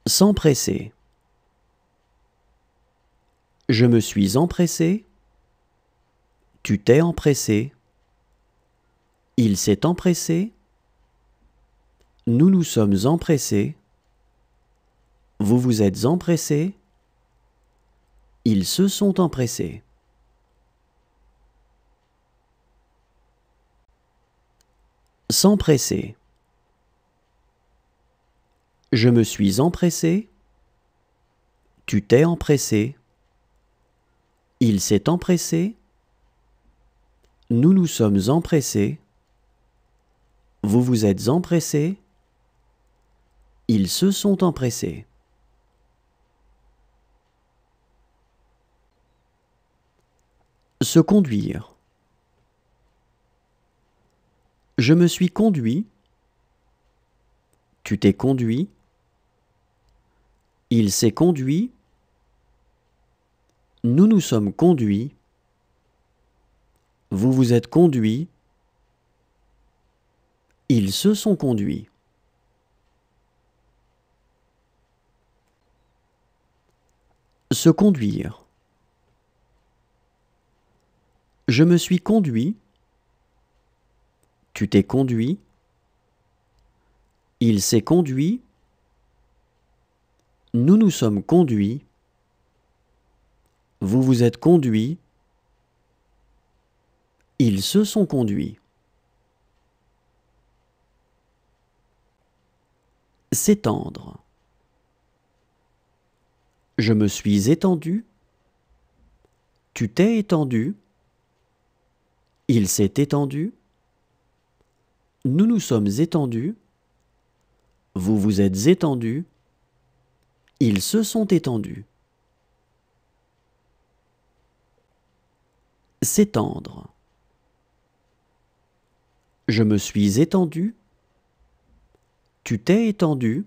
S'empresser. Je me suis empressé. Tu t'es empressé. Il s'est empressé. Nous nous sommes empressés. Vous vous êtes empressés. Ils se sont empressés. S'empresser. Je me suis empressé. Tu t'es empressé. Il s'est empressé. Nous nous sommes empressés. Vous vous êtes empressés. Ils se sont empressés. Se conduire. Je me suis conduit. Tu t'es conduit. Il s'est conduit. Nous nous sommes conduits. Vous vous êtes conduits. Ils se sont conduits. Se conduire. Je me suis conduit. Tu t'es conduit. Il s'est conduit. Nous nous sommes conduits. Vous vous êtes conduits. Ils se sont conduits. S'étendre. Je me suis étendu. Tu t'es étendu. Il s'est étendu. Nous nous sommes étendus. Vous vous êtes étendus. Ils se sont étendus. S'étendre. Je me suis étendu. Tu t'es étendu.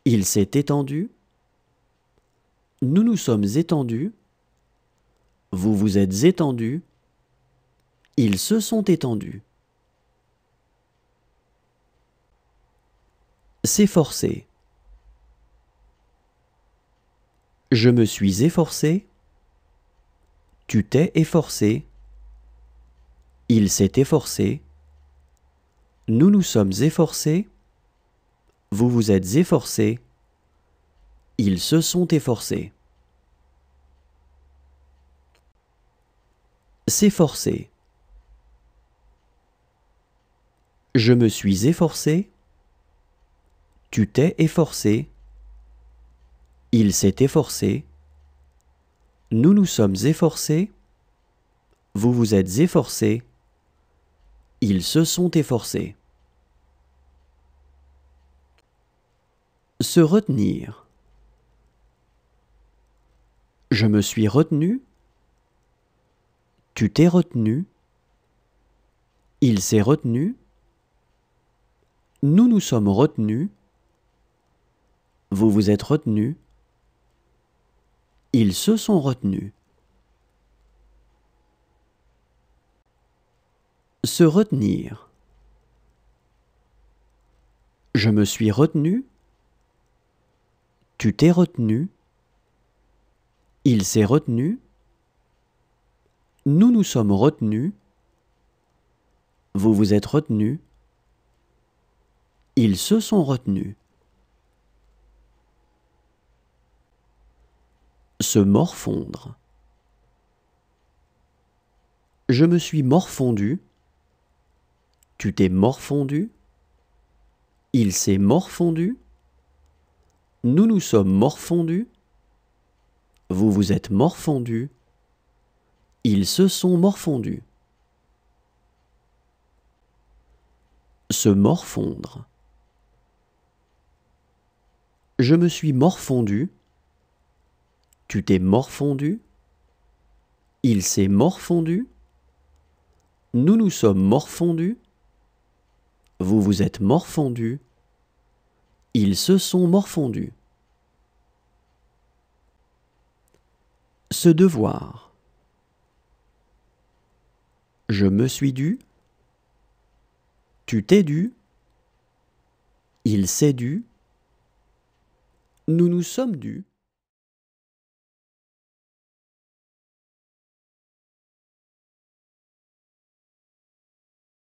Il s'est étendu. Nous nous sommes étendus. Vous vous êtes étendus. Ils se sont étendus. S'efforcer. Je me suis efforcé. Tu t'es efforcé. Il s'est efforcé. Nous nous sommes efforcés. Vous vous êtes efforcés. Ils se sont efforcés. S'efforcer. Je me suis efforcé. Tu t'es efforcé. Il s'est efforcé. Nous nous sommes efforcés. Vous vous êtes efforcés. Ils se sont efforcés. Se retenir. Je me suis retenu. Tu t'es retenu. Il s'est retenu. Nous nous sommes retenus. Vous vous êtes retenus. Ils se sont retenus. Se retenir. Je me suis retenu. Tu t'es retenu. Il s'est retenu. Nous nous sommes retenus. Vous vous êtes retenus. Ils se sont retenus. Se morfondre. Je me suis morfondu. Tu t'es morfondu. Il s'est morfondu. Nous nous sommes morfondus. Vous vous êtes morfondus. Ils se sont morfondus. Se morfondre. Je me suis morfondu. Tu t'es morfondu. Il s'est morfondu. Nous nous sommes morfondus. Vous vous êtes morfondus. Ils se sont morfondus. Se devoir. Je me suis dû. Tu t'es dû. Il s'est dû. Nous nous sommes dus.